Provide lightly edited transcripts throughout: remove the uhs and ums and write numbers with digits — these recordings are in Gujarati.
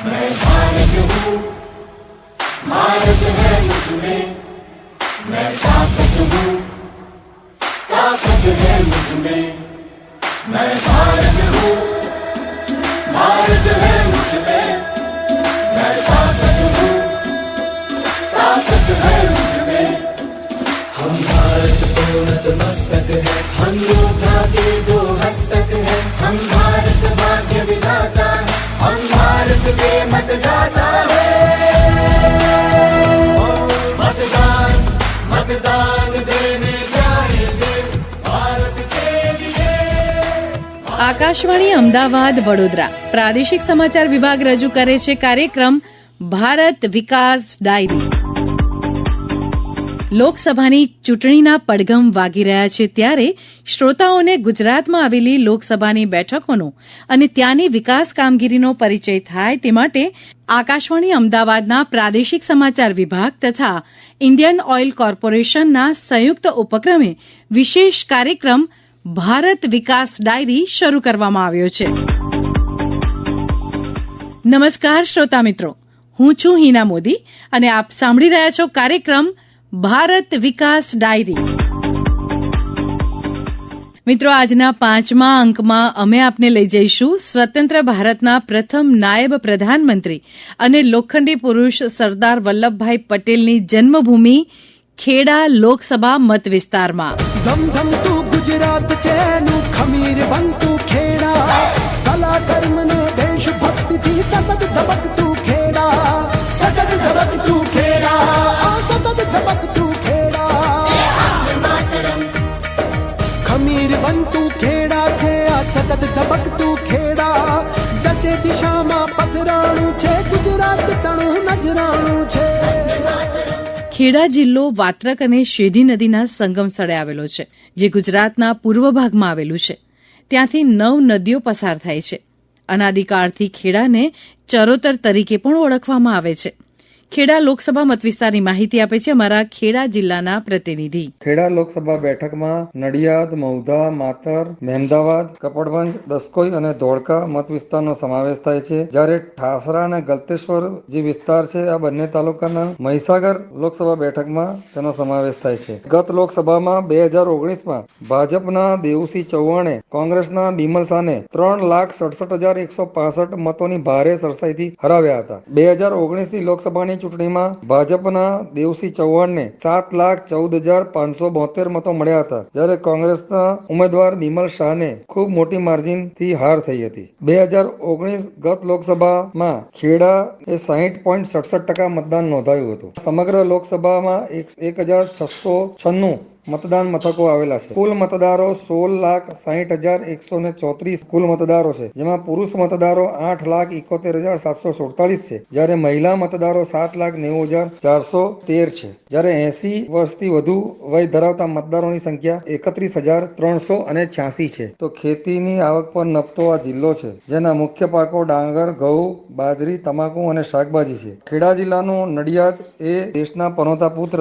मैं भारत हूँ, भारत है मुझमें, मैं ताकत हूँ, ताकत है मुझमें, मैं भारत हूँ, भारत है मुझमें, मैं ताकत हूँ, ताकत है मुझमें। हम भारत को नतमस्तक है, हम योद्धा के दो हस्तक है, हम भारत भाग्य विधाता है, हम भारत के मतदाता है। मतदान मतदान देने जाएंगे भारत के लिए। આકાશવાણી અમદાવાદ વડોદરા પ્રાદેશિક સમાચાર વિભાગ રજૂ કરે છે કાર્યક્રમ ભારત વિકાસ ડાયરી. લોકસભાની ચૂંટણીના પડઘમ વાગી રહ્યા છે ત્યારે શ્રોતાઓને ગુજરાતમાં આવેલી લોકસભાની બેઠકોનો અને ત્યાંની વિકાસ કામગીરીનો પરિચય થાય તે માટે આકાશવાણી અમદાવાદના પ્રાદેશિક સમાચાર વિભાગ તથા ઇન્ડિયન ઓઇલ કોર્પોરેશનના સંયુક્ત ઉપક્રમે વિશેષ કાર્યક્રમ ભારત વિકાસ ડાયરી શરૂ કરવામાં આવ્યો છે. નમસ્કાર શ્રોતા મિત્રો, હું છું હિના મોદી અને આપ સાંભળી રહ્યા છો કાર્યક્રમ ભારત વિકાસ ડાયરી. મિત્રો, આજના 5મા અંકમાં અમે આપને લઈ જઈશું સ્વતંત્ર ભારતના પ્રથમ નાયબ પ્રધાનમંત્રી અને લોખંડી પુરુષ સરદાર વલ્લભભાઈ પટેલની જન્મભૂમિ ખેડા લોકસભા મત વિસ્તારમાં. ધમધમતું ગુજરાત છેનું ખમીર બનતું ખેડા, કલા કર્મને દેશભક્તિથી સતત ધબકતું ખેડા, સતત ધબકતું ખેડા, સતત ધબકતું ખેડા. ખમીર બનતું ખેડા છે આ સતત ધબકતું ખેડા, દસે દિશામાં પથરાણું છે ગુજરાત તણું નજરાણું છે. ખેડા જિલ્લો વાત્રક અને શેઢી નદીના સંગમ સ્થળે આવેલો છે, જે ગુજરાતના પૂર્વ ભાગમાં આવેલું છે. ત્યાંથી 9 નદીઓ પસાર થાય છે. અનાદિકાળથી ખેડાને ચરોતર તરીકે પણ ઓળખવામાં આવે છે. ખેડા લોકસભા મતવિસ્તારની માહિતી આપે છે અમારા ખેડા જિલ્લાના પ્રતિનિધિ. ખેડા લોકસભા બેઠકમાં નડિયાદ, મૌધા, માતર, મહેમદાવાદ, કપડવંજ, દસકોઈ અને ધોળકા મત વિસ્તારનો સમાવેશ થાય છે. જ્યારે ઠાસરા અને ગલતેશ્વર જે વિસ્તાર છે આ બંને તાલુકાના મહીસાગર લોકસભા બેઠકમાં તેનો સમાવેશ થાય છે. ગત લોકસભામાં 2019માં ભાજપના દેવુસિંહ ચૌહાણે કોંગ્રેસના બિમલ શાહને 3,67,165 મતોની ભારે સરસાઈથી હરાવ્યા હતા. 2019ની લોકસભાની ચૂંટણીમાં ભાજપના દેવસિંહ ચૌહાણને 7,14,572 મતો મળ્યા હતા, જ્યારે કોંગ્રેસના ઉમેદવાર બિમલ શાહને ખૂબ મોટી માર્જિનથી હાર થઈ હતી. 2019 ગત લોકસભામાં ખેડા એ 60.67% મતદાન નોંધાયું હતું. સમગ્ર લોકસભામાં 1,696 મતદાન મથકો આવેલા છે. કુલ મતદારો 16,60,134 કુલ મતદારો છે, જેમાં પુરુષ મતદારો 8,71,747 છે, જ્યારે મહિલા મતદારો 7,90,413 છે. જ્યારે 80 વર્ષથી વધુ વય ધરાવતા મતદારોની સંખ્યા 31,386 છે. તો ખેતીની આવક પર નપતો આ જિલ્લો છે, જેના મુખ્ય પાકો ડાંગર, ઘઉં, બાજરી, તમાકુ અને શાકભાજી છે. ખેડા જિલ્લાનું નડિયાદ એ દેશના પનોતા પુત્ર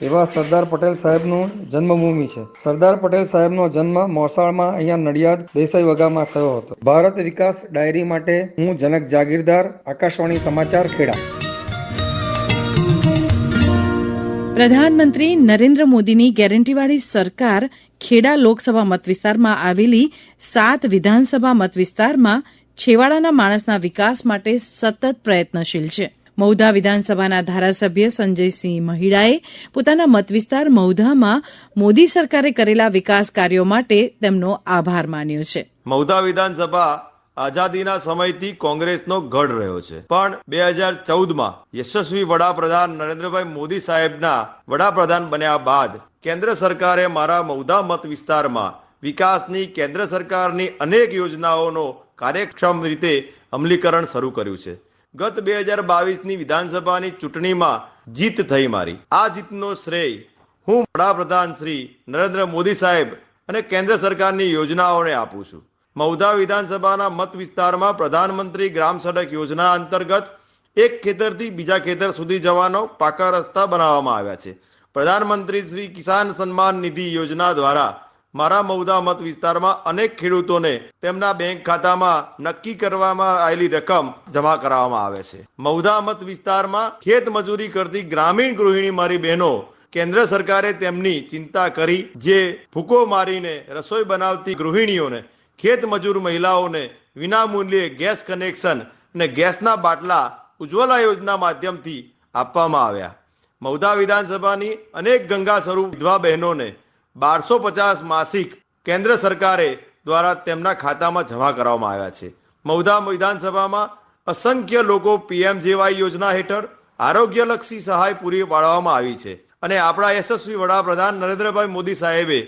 એવા સરદાર પટેલ સાહેબનું જન્મભૂમિ છે. સરદાર પટેલ સાહેબનો જન્મ મોસાળમાં અહીંયા નડિયાદ દેસાઈ વગામાં થયો હતો. ભારત વિકાસ ડાયરી માટે હું જનક જાગીરદાર, આકાશવાણી સમાચાર ખેડા. પ્રધાનમંત્રી નરેન્દ્ર મોદીની ગેરંટીવાળી સરકાર ખેડા લોકસભા મતવિસ્તારમાં આવેલી 7 વિધાનસભા મતવિસ્તારમાં છેવાડાના માણસના વિકાસ માટે સતત પ્રયત્નશીલ છે. મૌધા વિધાનસભાના ધારાસભ્ય સંજયસિંહ મહિડાએ પોતાના મતવિસ્તાર મૌધામાં મોદી સરકારે કરેલા વિકાસ કાર્યો માટે તેમનો આભાર માન્યો છે. મૌધા વિધાનસભા આઝાદીના સમયથી કોંગ્રેસનો ગઢ રહ્યો છે, પણ 2014માં યશસ્વી વડાપ્રધાન નરેન્દ્રભાઈ મોદી સાહેબના વડાપ્રધાન બન્યા બાદ કેન્દ્ર સરકારે મારા મૌધા મત વિસ્તારમાં વિકાસની કેન્દ્ર સરકારની અનેક યોજનાઓનો કાર્યક્ષમ રીતે અમલીકરણ શરૂ કર્યું છે. ગત 2022ની વિધાનસભાની ચૂંટણીમાં જીત થઈ મારી. આ જીતનો શ્રેય હું વડાપ્રધાન શ્રી નરેન્દ્ર મોદી સાહેબ અને કેન્દ્ર સરકારની યોજનાઓને આપું છું. મૌધા વિધાનસભાના મત વિસ્તારમાં પ્રધાનમંત્રી ગ્રામ સડક યોજના અંતર્ગત એક ખેતરથી બીજા ખેતર સુધી જવાનો પાકા રસ્તા બનાવવામાં આવ્યા છે. પ્રધાનમંત્રી શ્રી કિસાન સન્માન નિધિ યોજના દ્વારા મારા મહુધા મત વિસ્તારમાં અનેક ખેડૂતોને તેમના બેંક ખાતામાં નક્કી કરવામાં આવેલી રકમ જમા કરાવવામાં આવે છે. મહુધા મત વિસ્તારમાં ખેત મજૂરી કરતી ગ્રામીણ ગૃહિણી મારી બહેનો કેન્દ્ર સરકારે તેમની ચિંતા કરી જે ભૂકો મારીને રસોઈ બનાવતી ગૃહિણીઓને, ખેત મજૂર મહિલાઓને વિનામૂલ્યે ગેસ કનેક્શન અને ગેસના બાટલા ઉજ્જવલા યોજના માધ્યમથી આપવામાં આવ્યા. મહુધા વિધાનસભાની અનેક ગંગા સ્વરૂપ વિધવા બહેનોને 1250 માસિક કેન્દ્ર સરકારે દ્વારા તેમના ખાતામાં જમા કરવામાં આવ્યા છે. મહુધા વિધાનસભામાં અસંખ્ય લોકો PMJY યોજના હેઠળ આરોગ્યલક્ષી સહાય પૂરી પાડવામાં આવી છે અને આપણા યશસ્વી વડાપ્રધાન નરેન્દ્રભાઈ મોદી સાહેબે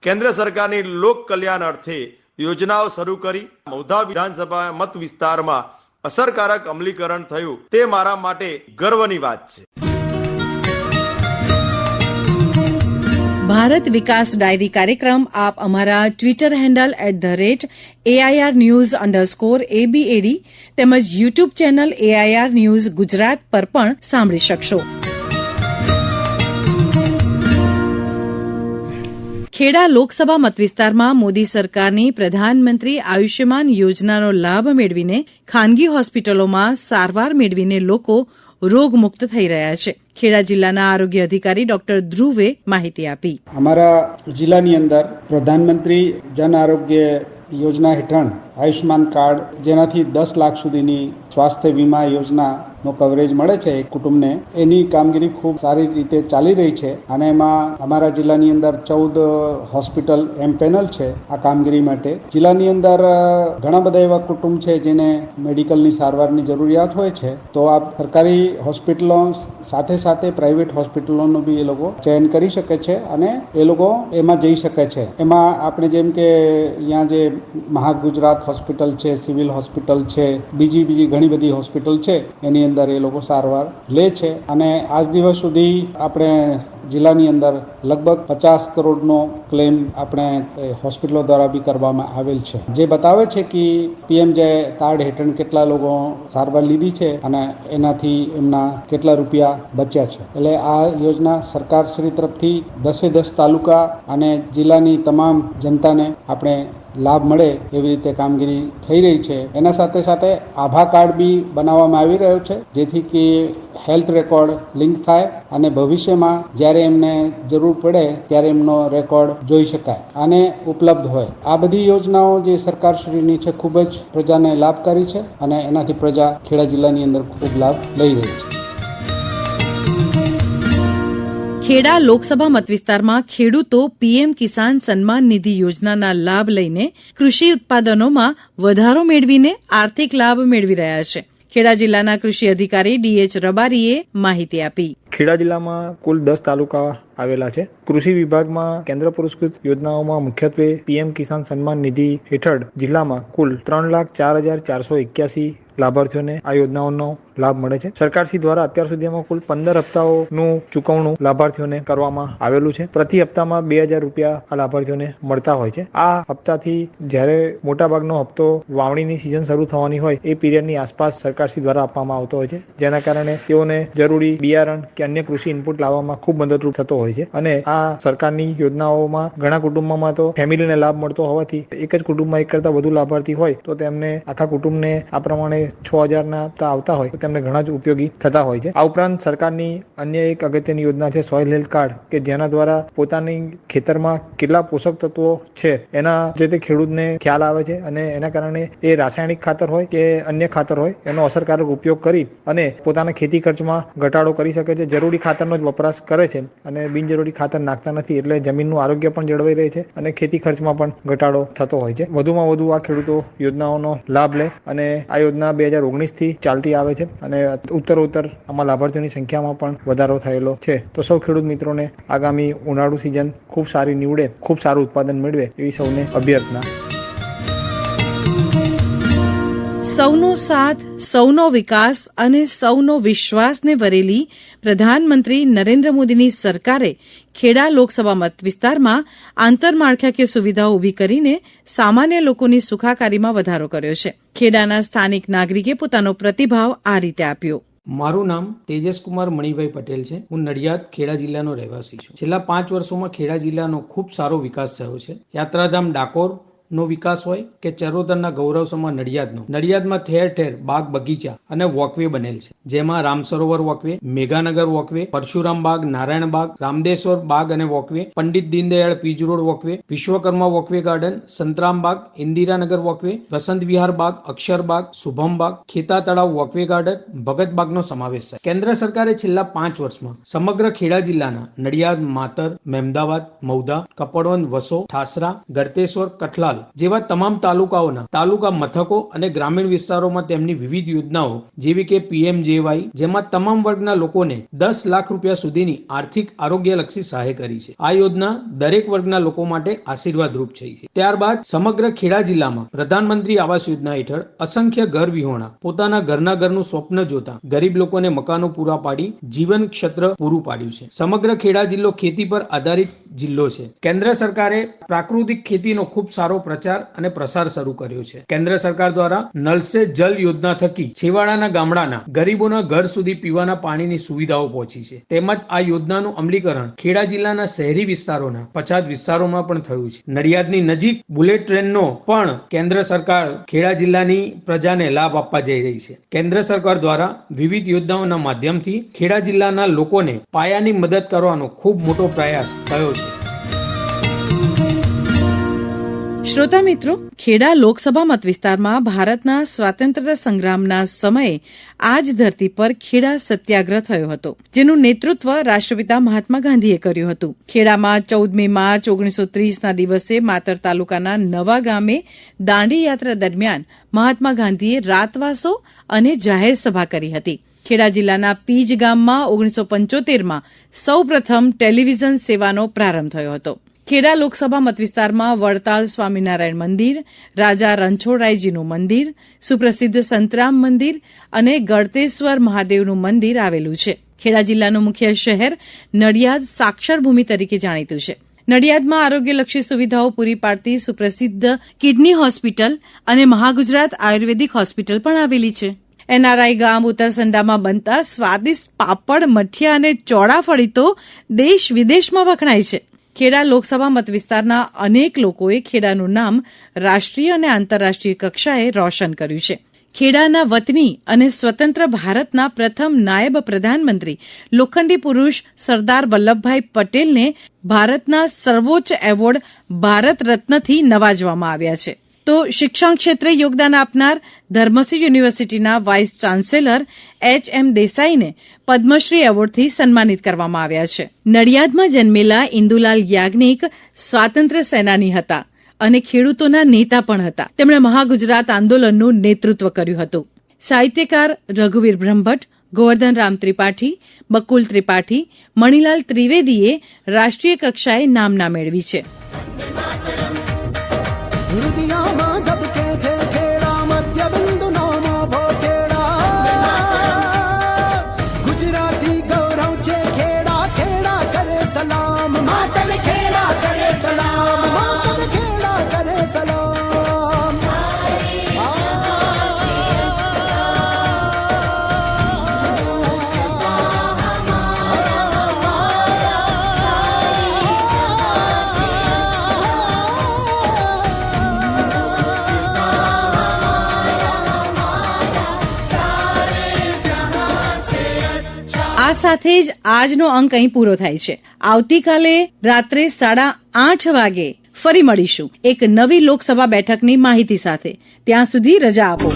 કેન્દ્ર સરકારની લોક કલ્યાણ અર્થે યોજનાઓ શરૂ કરી મહુધા વિધાનસભા મત વિસ્તારમાં અસરકારક અમલીકરણ થયું તે મારા માટે ગર્વની વાત છે. ભારત વિકાસ ડાયરી કાર્યક્રમ આપ અમારા ટ્વિટર હેન્ડલ @AIR News_ABAD તેમજ YouTube channel AIR news Gujarat પર પણ સાંભળી શકશો. ખેડા લોકસભા મતવિસ્તારમાં મોદી સરકારની પ્રધાનમંત્રી આયુષ્યમાન યોજનાનો લાભ મેળવીને ખાનગી હોસ્પિટલોમાં સારવાર મેળવીને લોકો રોગમુક્ત થઈ રહ્યા છે. ખેડા જિલ્લાના આરોગ્ય અધિકારી ડોક્ટર ધ્રુવે માહિતી આપી. અમારા જિલ્લાની અંદર પ્રધાનમંત્રી જન આરોગ્ય યોજના હેઠળ આયુષ્યમાન કાર્ડ જેનાથી 10 લાખ સુધીની સ્વાસ્થ્ય વીમા યોજનાનો કવરેજ મળે છે એક કુટુંબને, એની કામગીરી ખૂબ સારી રીતે ચાલી રહી છે અને એમાં અમારા જિલ્લાની અંદર 14 હોસ્પિટલ એમ્પેનલ છે આ કામગીરી માટે. જિલ્લાની અંદર ઘણા બધા એવા કુટુંબ છે જેને મેડિકલની સારવારની જરૂરિયાત હોય છે, તો આ સરકારી હોસ્પિટલો સાથે સાથે પ્રાઇવેટ હોસ્પિટલોનું બી એ લોકો ચયન કરી શકે છે અને એ લોકો એમાં જઈ શકે છે. એમાં આપણે જેમ કે અહીંયા જે મહાગુજરાત હોસ્પિટલ છે, સિવિલ હોસ્પિટલ છે, બીજી ઘણી બધી હોસ્પિટલ છે, એની અંદર એ લોકો સારવાર લે છે અને આજ દિવસ સુધી આપણે જિલ્લાની અંદર લગભગ 50 કરોડનો ક્લેમ આપણે હોસ્પિટલો દ્વારા બી કરવામાં આવેલ છે, જે બતાવે છે કે PMJ કાર્ડ હેઠળ કેટલા લોકો સારવાર લીધી છે અને એનાથી એમના કેટલા રૂપિયા બચ્યા છે. એટલે આ યોજના સરકાર શ્રી તરફથી 10 તાલુકા અને જિલ્લાની તમામ જનતાને આપણે લાભ મળે એવી રીતે કામગીરી થઈ રહી છે. એના સાથે સાથે આભા કાર્ડ બી બનાવવામાં આવી રહ્યો છે, જેથી કે હેલ્થ રેકોર્ડ લિંક થાય અને ભવિષ્યમાં જ્યારે એમને જરૂર પડે ત્યારે એમનો રેકોર્ડ જોઈ શકાય અને ઉપલબ્ધ હોય. આ બધી યોજનાઓ જે સરકારશ્રીની છે ખૂબ જ પ્રજાને લાભકારી છે અને એનાથી પ્રજા ખેડા જિલ્લાની અંદર ખૂબ લાભ લઈ રહી છે. ખેડા લોકસભા મતવિસ્તારમાં ખેડૂતો PM કિસાન સન્માન નિધિ યોજનાના લાભ લઈને કૃષિ ઉત્પાદનોમાં વધારો મેળવીને આર્થિક લાભ મેળવી રહ્યા છે. ખેડા જિલ્લાના કૃષિ અધિકારી DH રબારીએ માહિતી આપી. ખેડા જિલ્લામાં કુલ 10 તાલુકા આવેલા છે. કૃષિ વિભાગમાં કેન્દ્ર પુરસ્કૃત યોજનાઓમાં મુખ્યત્વે PM કિસાન સન્માન નિધિ હેઠળ જિલ્લામાં કુલ 3,04,481 લાભાર્થીઓને આ યોજનાઓનો લાભ મળે છે. સરકારશ્રી દ્વારા અત્યાર સુધીમાં કુલ 15 હપ્તાઓનું ચૂકવણું લાભાર્થીઓને કરવામાં આવેલું છે. પ્રતિ હપ્તામાં 2,000 રૂપિયા આ લાભાર્થીઓને મળતા હોય છે. આ હપ્તાથી જ્યારે મોટાભાગનો હપ્તો વાવણીની સિઝન શરૂ થવાની હોય એ પીરિયડની આસપાસ સરકારશ્રી દ્વારા આપવામાં આવતો હોય છે, જેના કારણે તેઓને જરૂરી બિયારણ કે અન્ય કૃષિ ઇનપુટ લાવવામાં ખૂબ મદદરૂપ થતો હોય છે. અને આ સરકારની યોજનાઓમાં ઘણા કુટુંબોમાં તો ફેમિલીને લાભ મળતો હોવાથી એક જ કુટુંબમાં એક કરતા વધુ લાભાર્થી હોય તો તેમને આખા કુટુંબને આ પ્રમાણે 6,000 હપ્તા આવતા હોય તો તેમને ઘણા જ ઉપયોગી થતા હોય છે. આ ઉપરાંત સરકારની અન્ય એક અગત્યની યોજના છે સોઇલ હેલ્થ કાર્ડ, કે જેના દ્વારા પોતાની ખેતરમાં કેટલા પોષક તત્વો છે એના જે તે ખેડૂતને ખ્યાલ આવે છે અને એના કારણે એ રાસાયણિક ખાતર હોય કે અન્ય ખાતર હોય એનો અસરકારક ઉપયોગ કરી અને પોતાના ખેતી ખર્ચમાં ઘટાડો કરી શકે છે. જરૂરી ખાતરનો જ વપરાશ કરે છે અને બિનજરૂરી ખાતર નાખતા નથી, એટલે જમીનનું આરોગ્ય પણ જળવાઈ રહે છે અને ખેતી ખર્ચમાં પણ ઘટાડો થતો હોય છે. વધુમાં વધુ આ ખેડૂતો યોજનાઓનો લાભ લે અને આ યોજના 2019થી ચાલતી આવે છે અને ઉત્તરોત્તર આમાં લાભાર્થીઓની સંખ્યામાં પણ વધારો થયેલો છે. તો સૌ ખેડૂત મિત્રોને આગામી ઉનાળુ સિઝન ખૂબ સારી નીવડે, ખૂબ સારું ઉત્પાદન મેળવે એવી સૌને અભ્યર્થના. સૌનો સાથ, સૌનો વિકાસ અને સૌનો વિશ્વાસને વરેલી પ્રધાનમંત્રી નરેન્દ્ર મોદીની સરકારે ખેડા લોકસભા મત વિસ્તારમાં આંતરમાળખાકીય સુવિધાઓ ઊભી કરીને સામાન્ય લોકોની સુખાકારીમાં વધારો કર્યો છે. ખેડાના સ્થાનિક નાગરિકે પોતાનો પ્રતિભાવ આ રીતે આપ્યો. મારું નામ તેજસકુમાર મણિભાઈ પટેલ છે. હું નડિયાદ ખેડા જિલ્લાનો રહેવાસી છું. છેલ્લા 5 વર્ષોમાં ખેડા જિલ્લાનો ખૂબ સારો વિકાસ થયો છે. યાત્રાધામ ડાકોર નો વિકાસ હોય કે ચરોતરના ગૌરવ સમાન નડિયાદમાં ઠેર ઠેર બાગ બગીચા અને વોકવે બનેલ છે, જેમાં રામ સરોવર વોકવે, મેઘાનગર વોકવે, પરશુરામ બાગ, નારાયણ બાગ, રામદેશ્વર બાગ અને walkway, Pandit Deendayal Pij road walkway, Vishwakarma walkway garden, Santram Bagh, Indiranagar walkway, Vasant Vihar Bagh, Akshar Bagh, Shubham Bagh, Kheta Talav walkway garden, ભગત બાગનો સમાવેશ છે. કેન્દ્ર સરકારે છેલ્લા 5 વર્ષમાં સમગ્ર ખેડા જિલ્લાના નડિયાદ, માતર, મહેમદાવાદ, મૌધા, કપડવંત, વસો, ઠાસરા, ગળતેશ્વર, કઠલાલ જેવા તમામ તાલુકાઓના તાલુકા મથકો અને ગ્રામીણ વિસ્તારોમાં તેમની વિવિધ યોજનાઓ જેવી કે PMJY, જેમાં તમામ વર્ગના લોકોને 10 લાખ રૂપિયા સુધીની આર્થિક આરોગ્યલક્ષી સહાય કરી છે. આ યોજના દરેક વર્ગના લોકો માટે આશીર્વાદરૂપ છે. ત્યારબાદ સમગ્ર ખેડા જિલ્લામાં પ્રધાનમંત્રી આવાસ યોજના હેઠળ અસંખ્ય ઘર વિહોણા પોતાના ઘરનું સ્વપ્ન જોતા ગરીબ લોકોને મકાનો પૂરા પાડી જીવન ક્ષેત્ર પૂરું પાડ્યું છે. સમગ્ર ખેડા જિલ્લો ખેતી પર આધારિત જિલ્લો છે. કેન્દ્ર સરકારે પ્રાકૃતિક ખેતીનો ખૂબ સારો પ્રચાર અને પ્રસાર શરૂ કર્યો છે. કેન્દ્ર સરકાર દ્વારા નલ સે જલ યોજના થકી છેવાડાના ગામડાના ગરીબોના ઘર સુધી પીવાના પાણીની સુવિધાઓ પહોંચી છે. તેમજ આ યોજનાનું અમલીકરણ ખેડા જિલ્લાના શહેરી વિસ્તારોના પછાત વિસ્તારોમાં પણ થયું છે. નડિયાદની નજીક બુલેટ ટ્રેનનો પણ કેન્દ્ર સરકાર ખેડા જિલ્લાની પ્રજાને લાભ આપવા જઈ રહી છે. કેન્દ્ર સરકાર દ્વારા વિવિધ યોજનાઓના માધ્યમથી ખેડા જિલ્લાના લોકોને પાયાની મદદ કરવાનો ખૂબ મોટો પ્રયાસ થયો છે. શ્રોતા મિત્રો, ખેડા લોકસભા મત વિસ્તારમાં ભારતના સ્વાતંત્ર્ય સંગ્રામના સમયે આ જ ધરતી પર ખેડા સત્યાગ્રહ થયો હતો, જેનું નેતૃત્વ રાષ્ટ્રપિતા મહાત્મા ગાંધીએ કર્યું હતું. ખેડામાં 14મી માર્ચ 1930ના દિવસે માતર તાલુકાના નવા ગામે દાંડી યાત્રા દરમિયાન મહાત્મા ગાંધીએ રાતવાસો અને જાહેર સભા કરી હતી. ખેડા જિલ્લાના પીજ ગામમાં 1975માં સૌપ્રથમ ટેલિવિઝન સેવાનો પ્રારંભ થયો હતો. ખેડા લોકસભા મતવિસ્તારમાં વડતાલ સ્વામિનારાયણ મંદિર, રાજા રણછોડરાયજીનું મંદિર, સુપ્રસિદ્ધ સંતરામ મંદિર અને ગળતેશ્વર મહાદેવનું મંદિર આવેલું છે. ખેડા જિલ્લાનું મુખ્ય શહેર નડિયાદ સાક્ષર ભૂમિ તરીકે જાણીતું છે. નડિયાદમાં આરોગ્યલક્ષી સુવિધાઓ પૂરી પાડતી સુપ્રસિદ્ધ કિડની હોસ્પિટલ અને મહાગુજરાત આયુર્વેદિક હોસ્પિટલ પણ આવેલી છે. NRI ગામ ઉત્તરસંડામાં બનતા સ્વાદિષ્ટ પાપડ, મઠિયા અને ચોળાફળી તો દેશ વિદેશમાં વખણાય છે. ખેડા લોકસભા મતવિસ્તારના અનેક લોકોએ ખેડાનું નામ રાષ્ટ્રીય અને આંતરરાષ્ટ્રીય કક્ષાએ રોશન કર્યું છે. ખેડાના વતની અને સ્વતંત્ર ભારતના પ્રથમ નાયબ પ્રધાનમંત્રી લોખંડી પુરુષ સરદાર વલ્લભભાઈ પટેલને ભારતના સર્વોચ્ચ એવોર્ડ ભારત રત્નથી નવાજવામાં આવ્યા છે. તો શિક્ષણ ક્ષેત્રે યોગદાન આપનાર ધર્મશ્રી યુનિવર્સિટીના વાઇસ ચાન્સેલર HM દેસાઈને પદ્મશ્રી એવોર્ડથી સન્માનિત કરવામાં આવ્યા છે. નડિયાદમાં જન્મેલા ઇન્દુલાલ યાજ્ઞિક સ્વાતંત્ર્ય સેનાની હતા અને ખેડૂતોના નેતા પણ હતા. તેમણે મહાગુજરાત આંદોલનનું નેતૃત્વ કર્યું હતું. સાહિત્યકાર રઘુવીર બ્રહ્મભટ્ટ, ગોવર્ધન રામ ત્રિપાઠી, બકુલ ત્રિપાઠી, મણિલાલ ત્રિવેદીએ રાષ્ટ્રીય કક્ષાએ નામના મેળવી છે. હૃદયમાં ધબકે છે ખેડા, મધ્ય બિંદુ નામો ભોટેડા. ગુજરાતી ગૌરવ છે ખેડા, ખેડા કરે સલામ માતન, ખેડા કરે સલામ માતન, ખેડા કરે સલામ. આ સાથે જ આજનો અંક અહીં પૂરો થાય છે. આવતીકાલે રાત્રે 8:30 વાગે ફરી મળીશું એક નવી લોકસભા બેઠકની માહિતી સાથે. ત્યાં સુધી રજા આપો.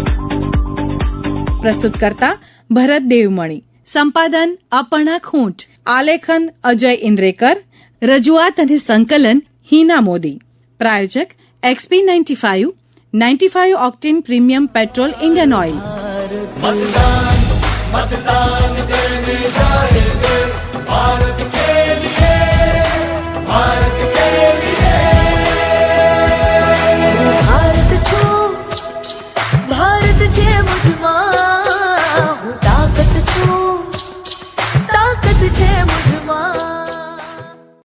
પ્રસ્તુત કરતા ભરત દેવમણી, સંપાદન અપર્ણા ખૂંટ, આલેખન અજય ઇન્દ્રેકર, રજૂઆત અને સંકલન હિના મોદી. પ્રાયોજક XP 95 octane premium petrol Indian Oil. મતદાન મતદાન